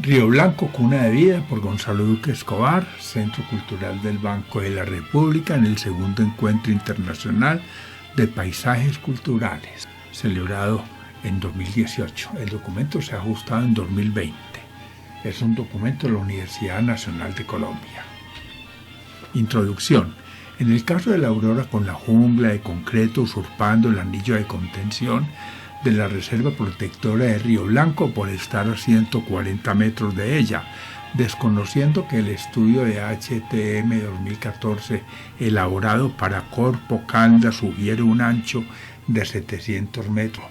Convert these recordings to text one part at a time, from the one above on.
Río Blanco, cuna de vida, por Gonzalo Duque Escobar, Centro Cultural del Banco de la República, en el segundo encuentro internacional de paisajes culturales, celebrado en 2018. El documento se ha ajustado en 2020. Es un documento de la Universidad Nacional de Colombia. Introducción. En el caso de la Aurora, con la jungla de concreto usurpando el anillo de contención de la Reserva Protectora de Río Blanco por estar a 140 metros de ella, desconociendo que el estudio de HTM 2014 elaborado para Corpo Caldas sugiere un ancho de 700 metros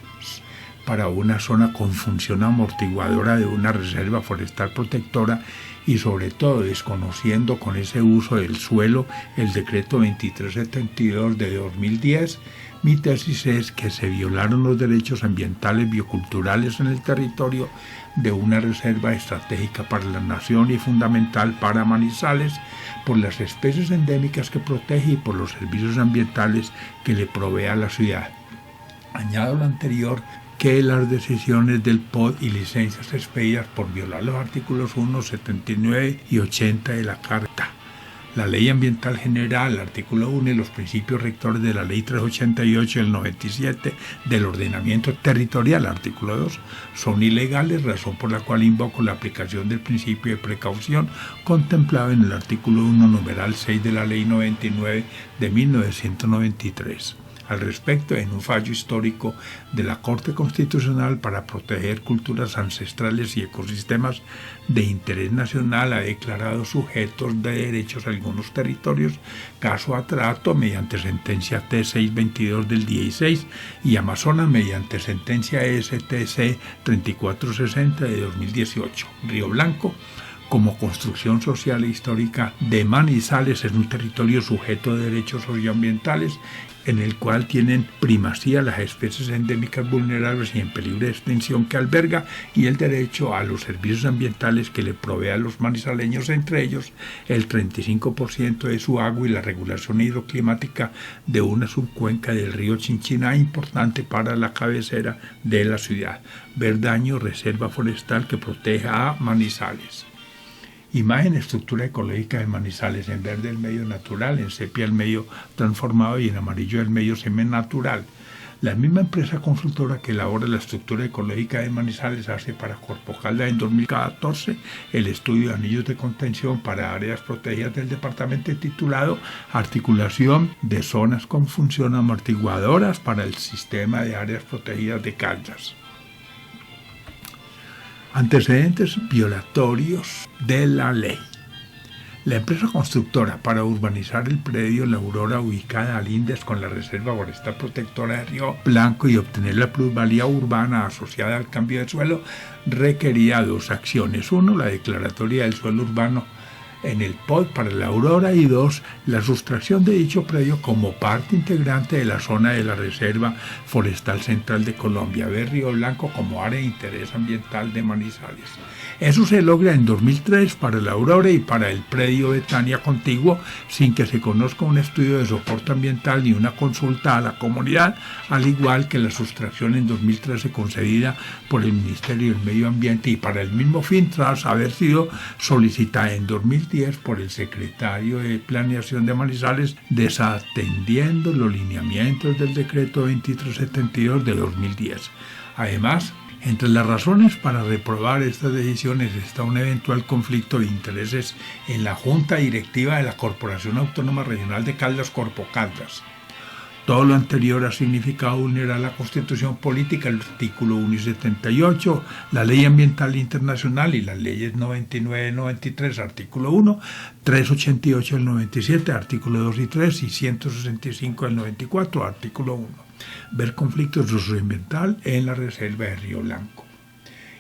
para una zona con función amortiguadora de una reserva forestal protectora y sobre todo desconociendo con ese uso del suelo el decreto 2372 de 2010, mi tesis es que se violaron los derechos ambientales bioculturales en el territorio de una reserva estratégica para la nación y fundamental para Manizales por las especies endémicas que protege y por los servicios ambientales que le provee a la ciudad. Añado lo anterior que las decisiones del POD y licencias expedidas por violar los artículos 1, 79 y 80 de la Carta, la Ley Ambiental General, el artículo 1 y los principios rectores de la Ley 388 del 97 del Ordenamiento Territorial, artículo 2, son ilegales, razón por la cual invoco la aplicación del principio de precaución contemplado en el artículo 1, numeral 6 de la Ley 99 de 1993. Al respecto, en un fallo histórico de la Corte Constitucional para proteger culturas ancestrales y ecosistemas de interés nacional, ha declarado sujetos de derechos a algunos territorios, caso Atrato mediante sentencia T622 del 16 y Amazonas mediante sentencia STC 3460 de 2018. Río Blanco, como construcción social e histórica de Manizales, es un territorio sujeto de derechos socioambientales en el cual tienen primacía las especies endémicas vulnerables y en peligro de extinción que alberga y el derecho a los servicios ambientales que le provee a los manizaleños, entre ellos el 35% de su agua y la regulación hidroclimática de una subcuenca del río Chinchiná importante para la cabecera de la ciudad. Verdaño, reserva forestal que proteja a Manizales. Imagen, estructura ecológica de Manizales: en verde el medio natural, en sepia el medio transformado y en amarillo el medio seminatural. La misma empresa consultora que elabora la estructura ecológica de Manizales hace para Corpo Caldas en 2014 el estudio de anillos de contención para áreas protegidas del departamento titulado Articulación de zonas con función amortiguadoras para el sistema de áreas protegidas de Caldas. Antecedentes violatorios de la ley. La empresa constructora para urbanizar el predio La Aurora, ubicada a lindes con la Reserva Forestal Protectora de Río Blanco y obtener la plusvalía urbana asociada al cambio de suelo, requería dos acciones. Uno, la declaratoria del suelo urbano en el POD para La Aurora y dos, la sustracción de dicho predio como parte integrante de la zona de la Reserva Forestal Central de Colombia, ver Río Blanco como área de interés ambiental de Manizales. Eso se logra en 2003 para La Aurora y para el predio Betania contiguo, sin que se conozca un estudio de soporte ambiental ni una consulta a la comunidad, al igual que la sustracción en 2013 concedida por el Ministerio del Medio Ambiente y para el mismo fin tras haber sido solicitada en 2010 por el secretario de Planeación de Manizales, desatendiendo los lineamientos del decreto 2372 de 2010. Además, entre las razones para reprobar estas decisiones está un eventual conflicto de intereses en la Junta Directiva de la Corporación Autónoma Regional de Caldas, Corpo Caldas. Todo lo anterior ha significado vulnerar la Constitución Política, el artículo 1 y 78, la Ley Ambiental Internacional y las leyes 99 y 93, artículo 1, 388 del 97, artículo 2 y 3 y 165 del 94, artículo 1. Ver conflictos socioambiental en la Reserva de Río Blanco.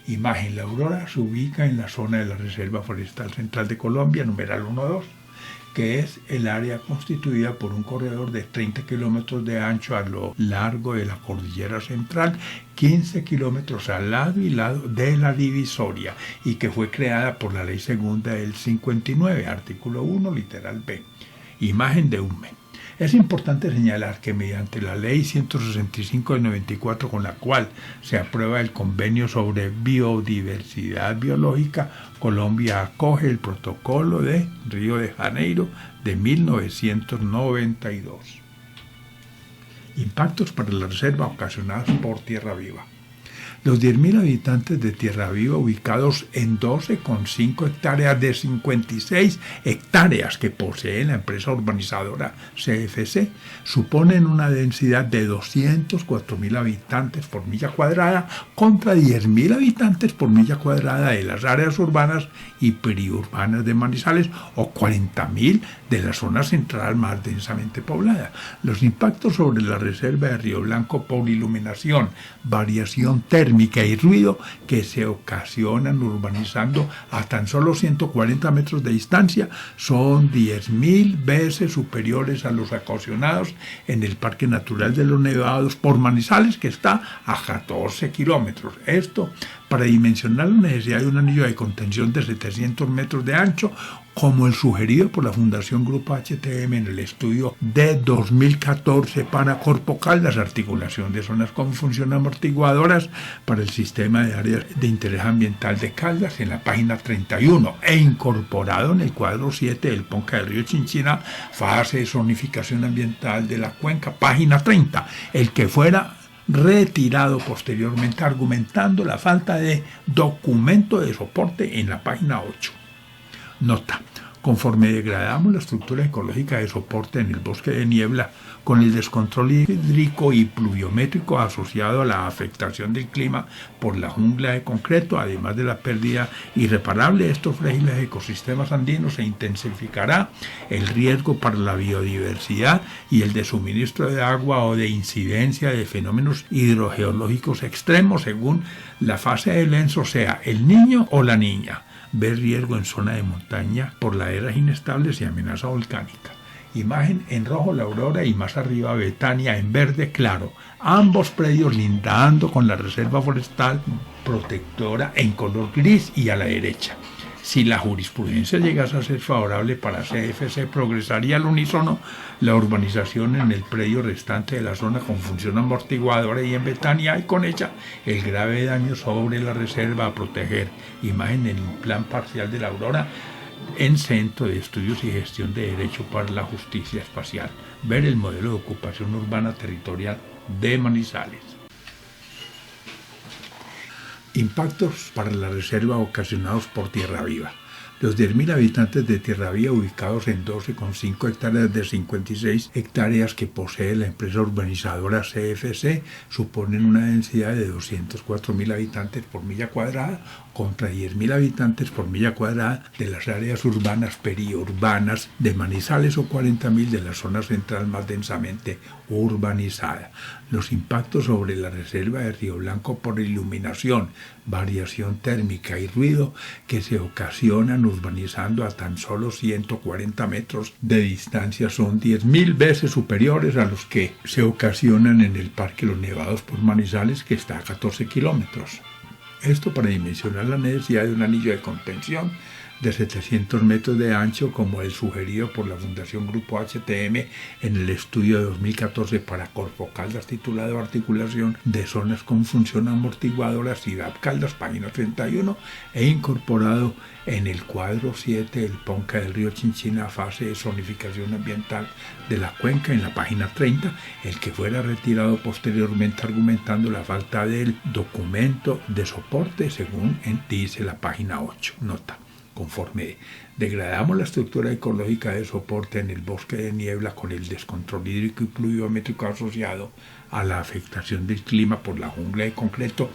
Imagen, La Aurora se ubica en la zona de la Reserva Forestal Central de Colombia, numeral 1-2, que es el área constituida por un corredor de 30 kilómetros de ancho a lo largo de la Cordillera Central, 15 kilómetros al lado y lado de la divisoria, y que fue creada por la Ley Segunda del 59, artículo 1, literal B. Imagen de UME. Es importante señalar que mediante la Ley 165 del 94, con la cual se aprueba el Convenio sobre Biodiversidad Biológica, Colombia acoge el Protocolo de Río de Janeiro de 1992. Impactos para la reserva ocasionados por tierra viva. Los 10.000 habitantes de Tierra Viva, ubicados en 12,5 hectáreas de 56 hectáreas que posee la empresa urbanizadora CFC, suponen una densidad de 204.000 habitantes por milla cuadrada contra 10.000 habitantes por milla cuadrada de las áreas urbanas y periurbanas de Manizales o 40.000 de la zona central más densamente poblada. Los impactos sobre la reserva de Río Blanco por iluminación, variación térmica y ruido que se ocasionan urbanizando a tan solo 140 metros de distancia son 10.000 veces superiores a los ocasionados en el Parque Natural de los Nevados por Manizales, que está a 14 kilómetros. Esto para dimensionar la necesidad de un anillo de contención de 700 metros de ancho, como el sugerido por la Fundación Grupo HTM en el estudio de 2014 para Corpo Caldas, articulación de zonas con función amortiguadoras para el sistema de áreas de interés ambiental de Caldas, en la página 31, e incorporado en el cuadro 7 del Ponca del Río Chinchina, fase de zonificación ambiental de la cuenca, página 30, el que fuera retirado posteriormente, argumentando la falta de documento de soporte en la página 8. Nota: conforme degradamos la estructura ecológica de soporte en el bosque de niebla, con el descontrol hídrico y pluviométrico asociado a la afectación del clima por la jungla de concreto, además de la pérdida irreparable de estos frágiles ecosistemas andinos, se intensificará el riesgo para la biodiversidad y el de suministro de agua o de incidencia de fenómenos hidrogeológicos extremos según la fase del ENSO, sea el niño o la niña. Ver riesgo en zona de montaña por laderas inestables y amenaza volcánica. Imagen en rojo La Aurora y más arriba Betania en verde claro. Ambos predios lindando con la reserva forestal protectora en color gris y a la derecha. Si la jurisprudencia llegase a ser favorable para CFC, progresaría al unísono la urbanización en el predio restante de la zona con función amortiguadora y en Betania, y con ella el grave daño sobre la reserva a proteger. Imagen en el plan parcial de La Aurora en Centro de Estudios y Gestión de Derecho para la Justicia Espacial. Ver el modelo de ocupación urbana territorial de Manizales. Impactos para la reserva ocasionados por tierra viva. Los 10.000 habitantes de Tierra Viva, ubicados en 12,5 hectáreas de 56 hectáreas que posee la empresa urbanizadora CFC, suponen una densidad de 204.000 habitantes por milla cuadrada contra 10.000 habitantes por milla cuadrada de las áreas urbanas periurbanas de Manizales o 40.000 de la zona central más densamente urbanizada. Los impactos sobre la reserva de Río Blanco por iluminación, variación térmica y ruido que se ocasionan urbanizando a tan solo 140 metros de distancia son 10.000 veces superiores a los que se ocasionan en el Parque Los Nevados por Manizales, que está a 14 kilómetros. Esto para dimensionar la necesidad de un anillo de contención de 700 metros de ancho, como el sugerido por la Fundación Grupo HTM en el estudio de 2014 para Corpo Caldas titulado Articulación de zonas con función amortiguadora, CIDAP Caldas, página 31, e incorporado en el cuadro 7 del Ponca del Río Chinchina, fase de zonificación ambiental de la cuenca, en la página 30, el que fuera retirado posteriormente, argumentando la falta del documento de soporte según dice la página 8. Nota: conforme degradamos la estructura ecológica de soporte en el bosque de niebla con el descontrol hídrico y pluviométrico asociado a la afectación del clima por la jungla de concreto,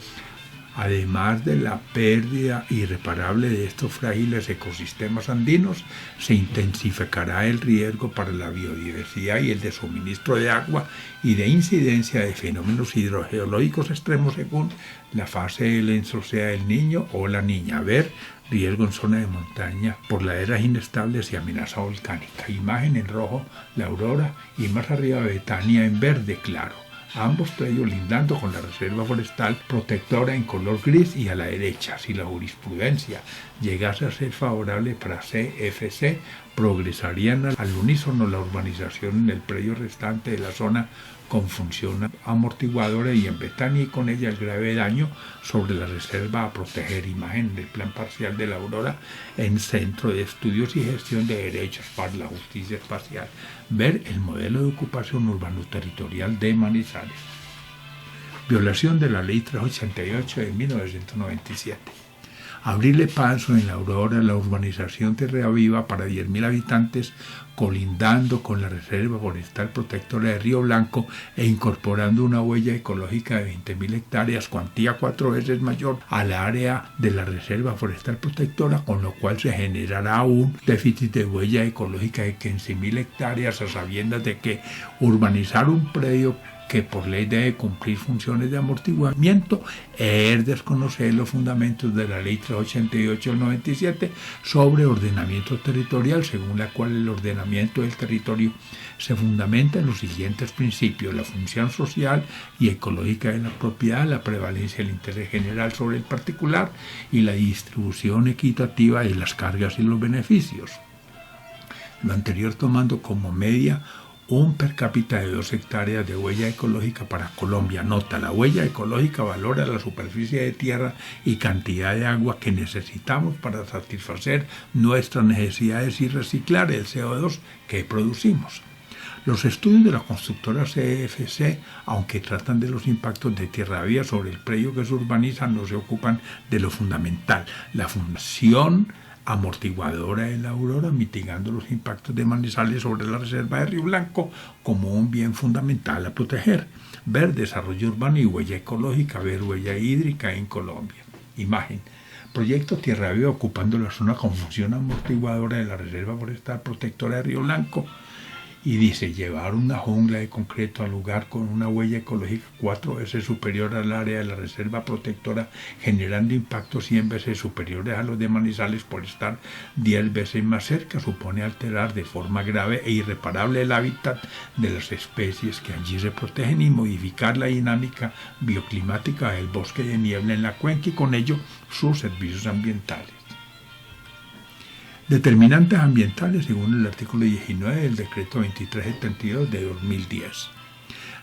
además de la pérdida irreparable de estos frágiles ecosistemas andinos, se intensificará el riesgo para la biodiversidad y el de suministro de agua y de incidencia de fenómenos hidrogeológicos extremos según la fase del ENSO, sea el niño o la niña. Ver riesgo en zona de montaña por laderas inestables y amenaza volcánica. Imagen en rojo La Aurora y más arriba Betania en verde claro. Ambos predios lindando con la reserva forestal protectora en color gris y a la derecha. Si la jurisprudencia llegase a ser favorable para CFC, progresarían al unísono la urbanización en el predio restante de la zona con función amortiguadora y en Betania y con ella el grave daño sobre la reserva a proteger. Imagen del plan parcial de la Aurora en Centro de Estudios y Gestión de Derechos para la Justicia Espacial. Ver el modelo de ocupación urbano-territorial de Manizales. Violación de la Ley 388 de 1997. Abrirle paso en la Aurora la urbanización Tierra Viva para 10.000 habitantes, colindando con la Reserva Forestal Protectora de Río Blanco e incorporando una huella ecológica de 20.000 hectáreas, cuantía 4 veces mayor al área de la Reserva Forestal Protectora, con lo cual se generará un déficit de huella ecológica de 15.000 hectáreas, a sabiendas de que urbanizar un predio que por ley debe cumplir funciones de amortiguamiento es desconocer los fundamentos de la Ley 388 del 97 sobre ordenamiento territorial, según la cual el ordenamiento del territorio se fundamenta en los siguientes principios: la función social y ecológica de la propiedad, la prevalencia del interés general sobre el particular y la distribución equitativa de las cargas y los beneficios. Lo anterior tomando como media un per cápita de 2 hectáreas de huella ecológica para Colombia. Nota: la huella ecológica valora la superficie de tierra y cantidad de agua que necesitamos para satisfacer nuestras necesidades y reciclar el CO2 que producimos. Los estudios de la constructora CFC, aunque tratan de los impactos de Tierra Viva sobre el predio que se urbaniza, no se ocupan de lo fundamental: la función amortiguadora de la Aurora, mitigando los impactos de Manizales sobre la reserva de Río Blanco como un bien fundamental a proteger. Ver desarrollo urbano y huella ecológica, ver huella hídrica en Colombia. Imagen: proyecto Tierra Viva ocupando la zona con función amortiguadora de la Reserva Forestal Protectora de Río Blanco. Y dice: llevar una jungla de concreto al lugar con una huella ecológica 4 veces superior al área de la reserva protectora, generando impactos 100 veces superiores a los de Manizales por estar 10 veces más cerca, supone alterar de forma grave e irreparable el hábitat de las especies que allí se protegen y modificar la dinámica bioclimática del bosque de niebla en la cuenca y con ello sus servicios ambientales. Determinantes ambientales según el artículo 19 del decreto 2372 de 2010.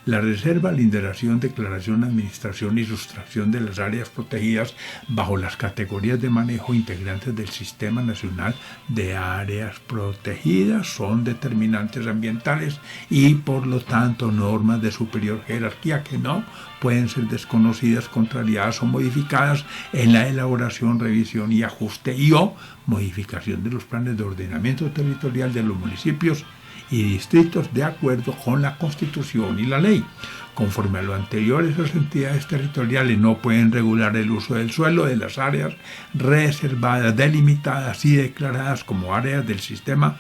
La reserva, linderación, declaración, administración y sustracción de las áreas protegidas bajo las categorías de manejo integrantes del Sistema Nacional de Áreas Protegidas son determinantes ambientales y, por lo tanto, normas de superior jerarquía que no pueden ser desconocidas, contrariadas o modificadas en la elaboración, revisión y ajuste o modificación de los planes de ordenamiento territorial de los municipios y distritos de acuerdo con la Constitución y la ley. Conforme a lo anterior, esas entidades territoriales no pueden regular el uso del suelo de las áreas reservadas, delimitadas y declaradas como áreas del Sistema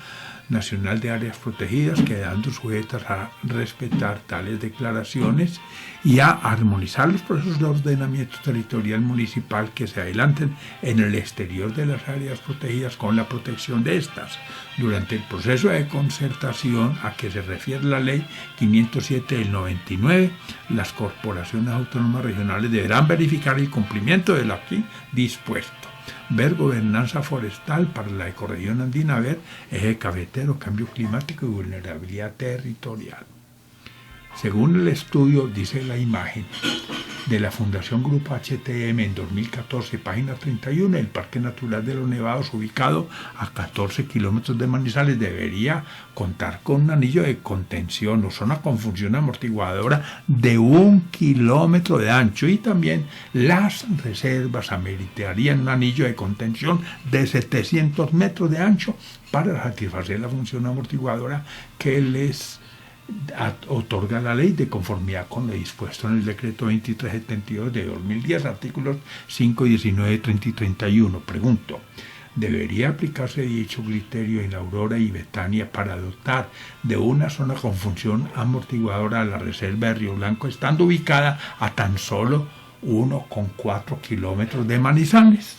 Nacional de Áreas Protegidas, quedando sujetas a respetar tales declaraciones y a armonizar los procesos de ordenamiento territorial municipal que se adelanten en el exterior de las áreas protegidas con la protección de estas. Durante el proceso de concertación a que se refiere la Ley 507 del 99, las corporaciones autónomas regionales deberán verificar el cumplimiento de lo aquí dispuesto. Ver gobernanza forestal para la ecorregión andina, ver eje cafetero, cambio climático y vulnerabilidad territorial. Según el estudio, dice la imagen de la Fundación Grupo HTM en 2014, página 31, el Parque Natural de los Nevados, ubicado a 14 kilómetros de Manizales, debería contar con un anillo de contención o zona con función amortiguadora de 1 kilómetro de ancho, y también las reservas ameritarían un anillo de contención de 700 metros de ancho para satisfacer la función amortiguadora que les otorga la ley de conformidad con lo dispuesto en el decreto 2372 de 2010, artículos 5, 19, 30 y 31. Pregunto: ¿debería aplicarse dicho criterio en la Aurora y Betania para dotar de una zona con función amortiguadora a la reserva de Río Blanco, estando ubicada a tan solo 1,4 kilómetros de Manizales?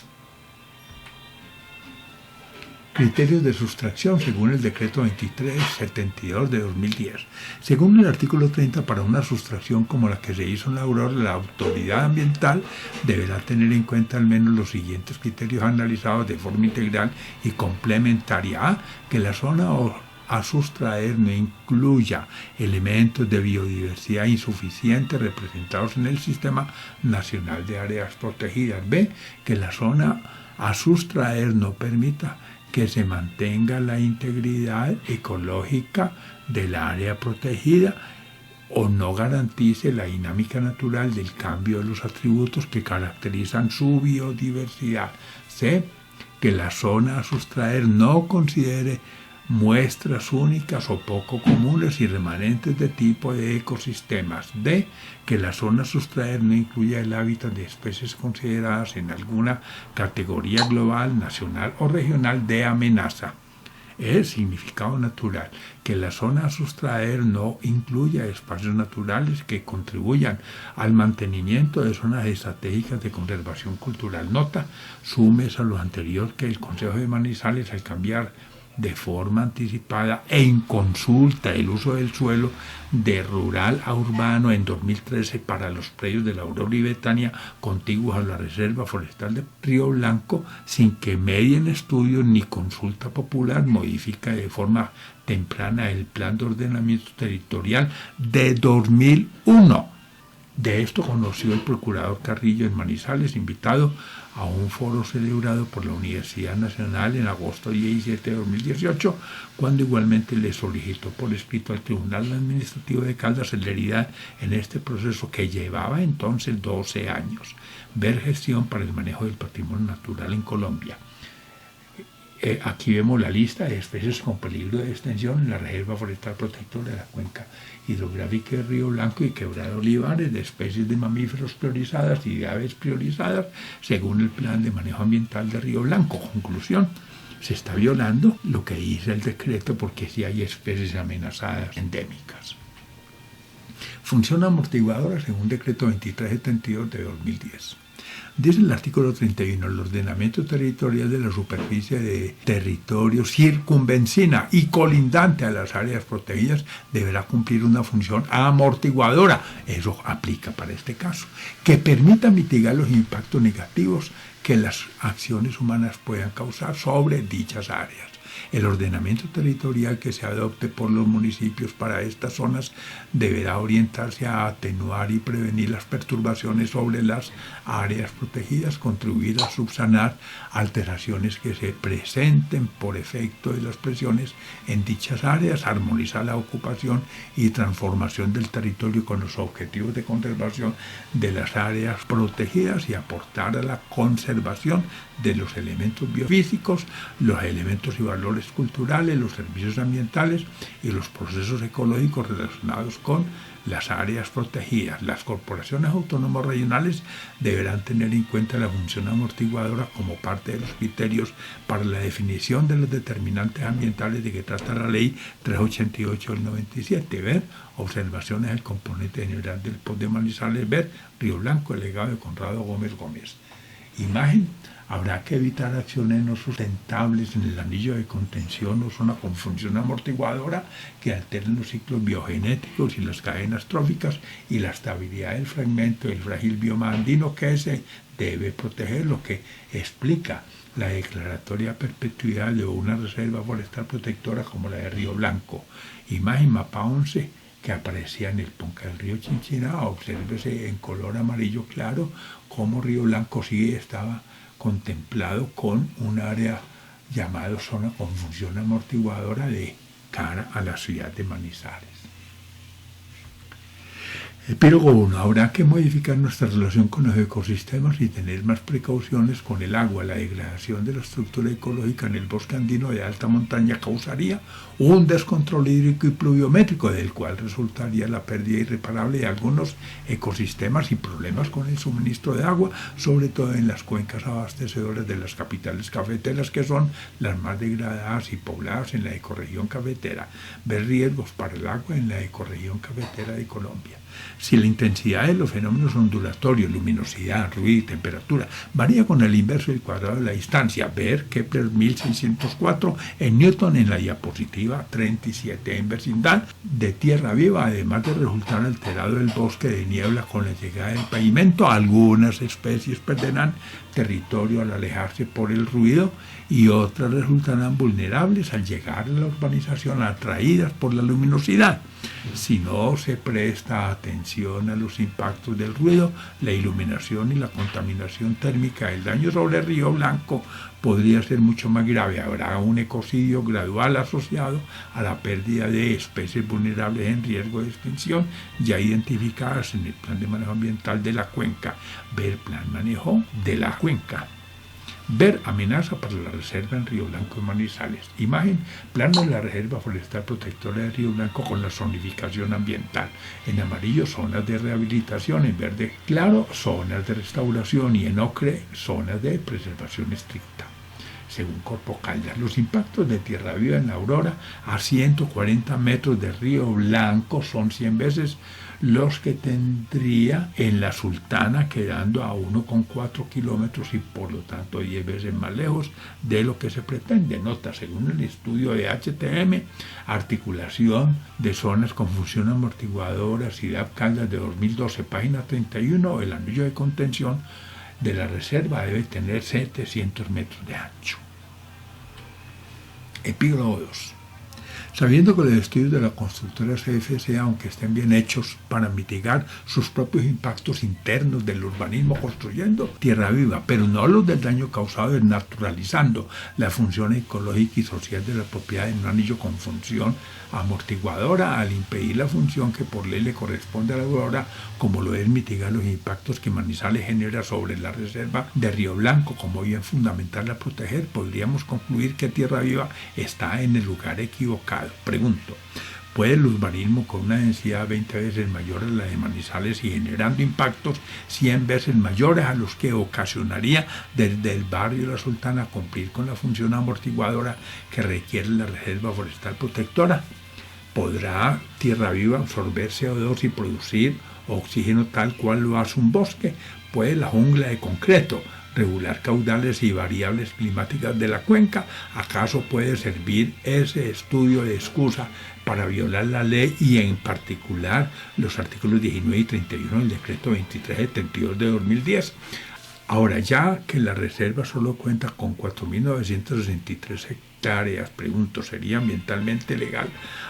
Criterios de sustracción según el decreto 2372 de 2010. Según el artículo 30, para una sustracción como la que se hizo en la Aurora, la autoridad ambiental deberá tener en cuenta al menos los siguientes criterios analizados de forma integral y complementaria. A. Que la zona a sustraer no incluya elementos de biodiversidad insuficientes representados en el Sistema Nacional de Áreas Protegidas. B. Que la zona a sustraer no permita que se mantenga la integridad ecológica del área protegida o no garantice la dinámica natural del cambio de los atributos que caracterizan su biodiversidad. C. Que la zona a sustraer no considere muestras únicas o poco comunes y remanentes de tipo de ecosistemas. D. Que la zona a sustraer no incluya el hábitat de especies consideradas en alguna categoría global, nacional o regional de amenaza. E. Significado natural. Que la zona a sustraer no incluya espacios naturales que contribuyan al mantenimiento de zonas estratégicas de conservación cultural. Nota, sumes a lo anterior que el Consejo de Manizales, al cambiar de forma anticipada e en consulta el uso del suelo de rural a urbano en 2013 para los predios de la Aurora y Betania contiguos a la Reserva Forestal de Río Blanco, sin que medien estudios ni consulta popular, modifica de forma temprana el Plan de Ordenamiento Territorial de 2001. De esto conoció el procurador Carrillo en Manizales, invitado a un foro celebrado por la Universidad Nacional en agosto 17 de 2018, cuando igualmente le solicitó por escrito al Tribunal Administrativo de Caldas celeridad en este proceso que llevaba entonces 12 años. Ver gestión para el manejo del patrimonio natural en Colombia. Aquí vemos la lista de especies con peligro de extinción en la Reserva Forestal Protectora de la Cuenca Hidrográfica de Río Blanco y Quebrada Olivares, de especies de mamíferos priorizadas y de aves priorizadas según el Plan de Manejo Ambiental de Río Blanco. Conclusión: se está violando lo que dice el decreto porque sí hay especies amenazadas endémicas. Función amortiguadora según decreto 2372 de 2010. Dice el artículo 31, el ordenamiento territorial de la superficie de territorio circunvencina y colindante a las áreas protegidas deberá cumplir una función amortiguadora, eso aplica para este caso, que permita mitigar los impactos negativos que las acciones humanas puedan causar sobre dichas áreas. El ordenamiento territorial que se adopte por los municipios para estas zonas deberá orientarse a atenuar y prevenir las perturbaciones sobre las áreas protegidas, contribuir a subsanar alteraciones que se presenten por efecto de las presiones en dichas áreas, armonizar la ocupación y transformación del territorio con los objetivos de conservación de las áreas protegidas y aportar a la conservación de los elementos biofísicos, los elementos y valores culturales, los servicios ambientales y los procesos ecológicos relacionados con las áreas protegidas. Las corporaciones autónomas regionales deberán tener en cuenta la función amortiguadora como parte de los criterios para la definición de los determinantes ambientales de que trata la Ley 388 del 97. Ver observaciones del componente general del POT de Manizales. Ver Río Blanco, delegado de Conrado Gómez Gómez. Imagen: habrá que evitar acciones no sustentables en el anillo de contención o zona con función amortiguadora que alteren los ciclos biogenéticos y las cadenas tróficas y la estabilidad del fragmento del frágil bioma andino que se debe proteger, lo que explica la declaratoria perpetuidad de una reserva forestal protectora como la de Río Blanco. Imagen mapa 11 que aparecía en el Ponca del río Chinchiná. Obsérvese en color amarillo claro cómo Río Blanco sí estaba contemplado con un área llamada zona con función amortiguadora de cara a la ciudad de Manizales. Epílogo 1. Habrá que modificar nuestra relación con los ecosistemas y tener más precauciones con el agua. La degradación de la estructura ecológica en el bosque andino de alta montaña causaría un descontrol hídrico y pluviométrico, del cual resultaría la pérdida irreparable de algunos ecosistemas y problemas con el suministro de agua, sobre todo en las cuencas abastecedoras de las capitales cafeteras, que son las más degradadas y pobladas en la ecorregión cafetera. Ver riesgos para el agua en la ecorregión cafetera de Colombia. Si la intensidad de los fenómenos ondulatorios, luminosidad, ruido y temperatura varía con el inverso del cuadrado de la distancia, ver Kepler 1604 en Newton en la diapositiva 37. En vecindad de tierra viva, además de resultar alterado el bosque de niebla con la llegada del pavimento, algunas especies perderán territorio al alejarse por el ruido y otras resultarán vulnerables al llegar a la urbanización atraídas por la luminosidad. Si no se presta atención a los impactos del ruido, la iluminación y la contaminación térmica, el daño sobre el Río Blanco podría ser mucho más grave. Habrá un ecocidio gradual asociado a la pérdida de especies vulnerables en riesgo de extinción ya identificadas en el Plan de Manejo Ambiental de la Cuenca. Ver Plan Manejo de la Cuenca. Ver amenaza para la reserva en Río Blanco y Manizales. Imagen, plano de la Reserva Forestal Protectora de Río Blanco con la zonificación ambiental. En amarillo, zonas de rehabilitación. En verde claro, zonas de restauración. Y en ocre, zonas de preservación estricta. Según Corpo Caldas, los impactos de tierra viva en la Aurora a 140 metros de Río Blanco son 100 veces los que tendría en la Sultana, quedando a 1,4 kilómetros y por lo tanto 10 veces más lejos de lo que se pretende. Nota, según el estudio de HTM, articulación de zonas con función amortiguadora, Ciudad Caldas de 2012, página 31, el anillo de contención de la reserva debe tener 700 metros de ancho. Epílogo 2. Sabiendo que los estudios de la constructora CFC, aunque estén bien hechos para mitigar sus propios impactos internos del urbanismo construyendo tierra viva, pero no los del daño causado desnaturalizando la función ecológica y social de la propiedad en un anillo con función amortiguadora, al impedir la función que por ley le corresponde a la Aurora, como lo es mitigar los impactos que Manizales genera sobre la reserva de Río Blanco, como bien fundamental a proteger, podríamos concluir que Tierra Viva está en el lugar equivocado. Pregunto, ¿puede el urbanismo con una densidad 20 veces mayor a la de Manizales y generando impactos 100 veces mayores a los que ocasionaría desde el barrio de la Sultana cumplir con la función amortiguadora que requiere la Reserva Forestal Protectora? ¿Podrá Tierra Viva absorber CO2 y producir oxígeno tal cual lo hace un bosque? ¿Puede la jungla de concreto regular caudales y variables climáticas de la cuenca? ¿Acaso puede servir ese estudio de excusa para violar la ley y en particular los artículos 19 y 31 del decreto 2372 de 2010? Ahora, ya que la reserva solo cuenta con 4.963 hectáreas, pregunto, ¿sería ambientalmente legal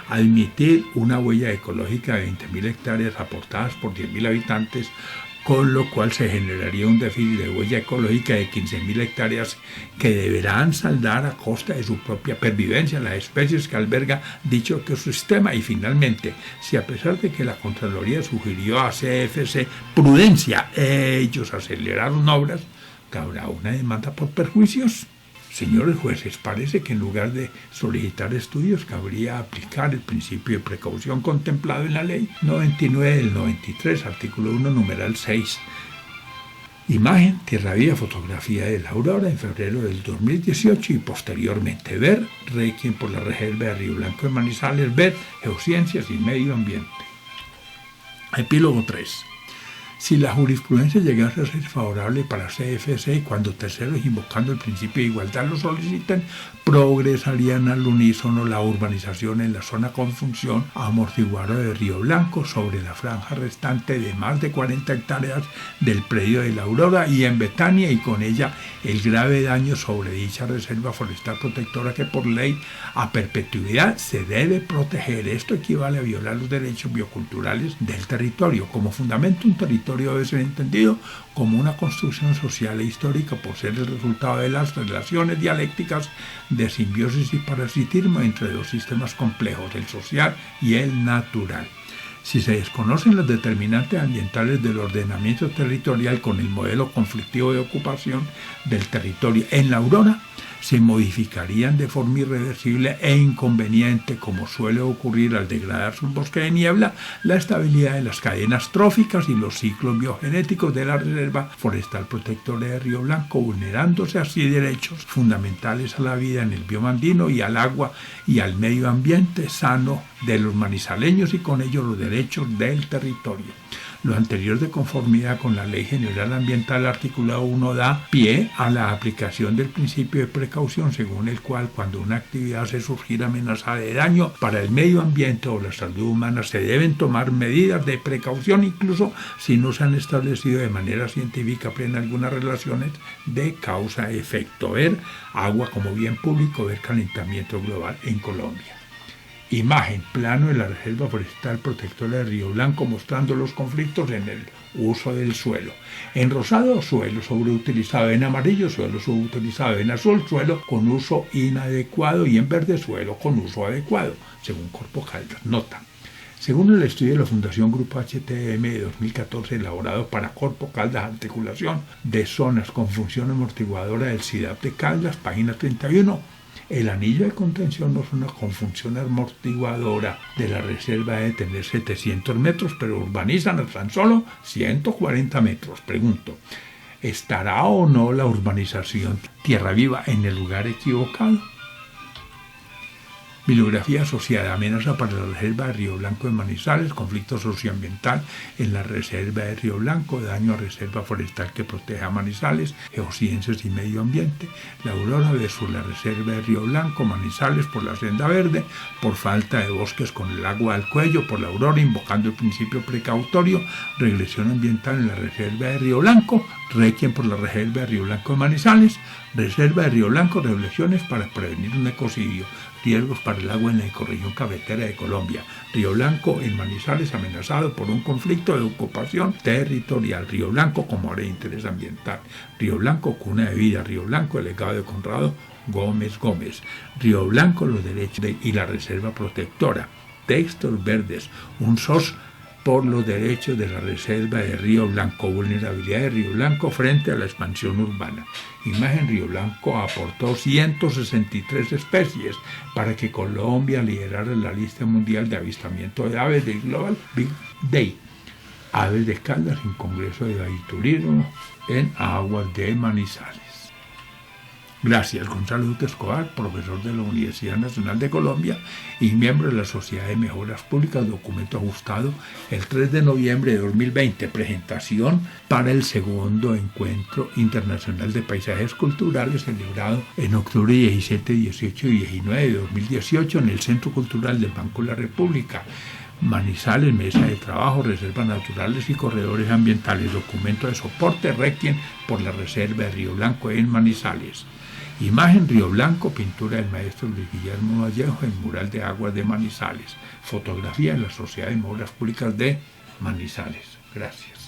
admitir una huella ecológica de 20.000 hectáreas aportadas por 10.000 habitantes, con lo cual se generaría un déficit de huella ecológica de 15.000 hectáreas que deberán saldar a costa de su propia pervivencia las especies que alberga dicho ecosistema? Y finalmente, si a pesar de que la Contraloría sugirió a CFC prudencia, ellos aceleraron obras, ¿cabrá una demanda por perjuicios? Señores jueces, parece que en lugar de solicitar estudios cabría aplicar el principio de precaución contemplado en la Ley 99 del 93, artículo 1, numeral 6. Imagen, Tierra Viva, fotografía de la Aurora en febrero del 2018 y posteriormente ver Requiem por la Reserva de Río Blanco de Manizales, ver Geociencias y Medio Ambiente. Epílogo 3. Si la jurisprudencia llegase a ser favorable para CFC cuando terceros invocando el principio de igualdad lo soliciten, progresarían al unísono la urbanización en la zona con función amortiguadora de Río Blanco sobre la franja restante de más de 40 hectáreas del predio de la Aurora y en Betania, y con ella el grave daño sobre dicha reserva forestal protectora que por ley a perpetuidad se debe proteger. Esto equivale a violar los derechos bioculturales del territorio. Como fundamento, un territorio debe ser entendido como una construcción social e histórica por ser el resultado de las relaciones dialécticas de simbiosis y parasitismo entre dos sistemas complejos, el social y el natural. Si se desconocen los determinantes ambientales del ordenamiento territorial con el modelo conflictivo de ocupación del territorio en la Aurora, se modificarían de forma irreversible e inconveniente, como suele ocurrir al degradarse un bosque de niebla, la estabilidad de las cadenas tróficas y los ciclos biogenéticos de la Reserva Forestal Protectora de Río Blanco, vulnerándose así derechos fundamentales a la vida en el bioma andino y al agua y al medio ambiente sano de los manizaleños y con ello los derechos del territorio. Lo anterior, de conformidad con la Ley General Ambiental articulado 1, da pie a la aplicación del principio de precaución, según el cual cuando una actividad hace surgir amenaza de daño para el medio ambiente o la salud humana se deben tomar medidas de precaución, incluso si no se han establecido de manera científica plena algunas relaciones de causa-efecto. Ver agua como bien público, ver calentamiento global en Colombia. Imagen, plano de la Reserva Forestal Protectora de Río Blanco mostrando los conflictos en el uso del suelo. En rosado, suelo sobreutilizado; en amarillo, suelo sobreutilizado; en azul, suelo con uso inadecuado; y en verde, suelo con uso adecuado, según Corpo Caldas. Nota. Según el estudio de la Fundación Grupo HTM de 2014, elaborado para Corpo Caldas, articulación de zonas con función amortiguadora del CIDAP de Caldas, página 31, el anillo de contención o zona con función amortiguadora de la reserva debe tener 700 metros, pero urbanizan a tan solo 140 metros. Pregunto, ¿estará o no la urbanización Tierra Viva en el lugar equivocado? Bibliografía asociada: amenaza para la Reserva de Río Blanco de Manizales, conflicto socioambiental en la Reserva de Río Blanco, daño a Reserva Forestal que protege a Manizales, geociencias y medio ambiente, la Aurora versus la Reserva de Río Blanco, Manizales por la senda verde, por falta de bosques con el agua al cuello, por la Aurora invocando el principio precautorio, regresión ambiental en la Reserva de Río Blanco, requiem por la Reserva de Río Blanco de Manizales, Reserva de Río Blanco, regulaciones para prevenir un ecocidio, riesgos para el agua en la ecorregión cafetera de Colombia. Río Blanco en Manizales amenazado por un conflicto de ocupación territorial. Río Blanco como área de interés ambiental. Río Blanco, cuna de vida. Río Blanco, el legado de Conrado Gómez Gómez. Río Blanco, los derechos y la reserva protectora. Textos verdes. Un SOS por los derechos de la Reserva de Río Blanco, vulnerabilidad de Río Blanco frente a la expansión urbana. Imagen: Río Blanco aportó 163 especies para que Colombia liderara la lista mundial de avistamiento de aves del Global Big Day. Aves de Caldas en Congreso de Aviturismo en aguas de Manizales. Gracias, Gonzalo Duque Escobar, profesor de la Universidad Nacional de Colombia y miembro de la Sociedad de Mejoras Públicas, documento ajustado el 3 de noviembre de 2020, presentación para el segundo Encuentro Internacional de Paisajes Culturales, celebrado en octubre 17, 18 y 19 de 2018 en el Centro Cultural del Banco de la República. Manizales, mesa de trabajo, reservas naturales y corredores ambientales, documento de soporte, requiem por la Reserva de Río Blanco en Manizales. Imagen: Río Blanco, pintura del maestro Luis Guillermo Vallejo en mural de aguas de Manizales. Fotografía de la Sociedad de Mejoras Públicas de Manizales. Gracias.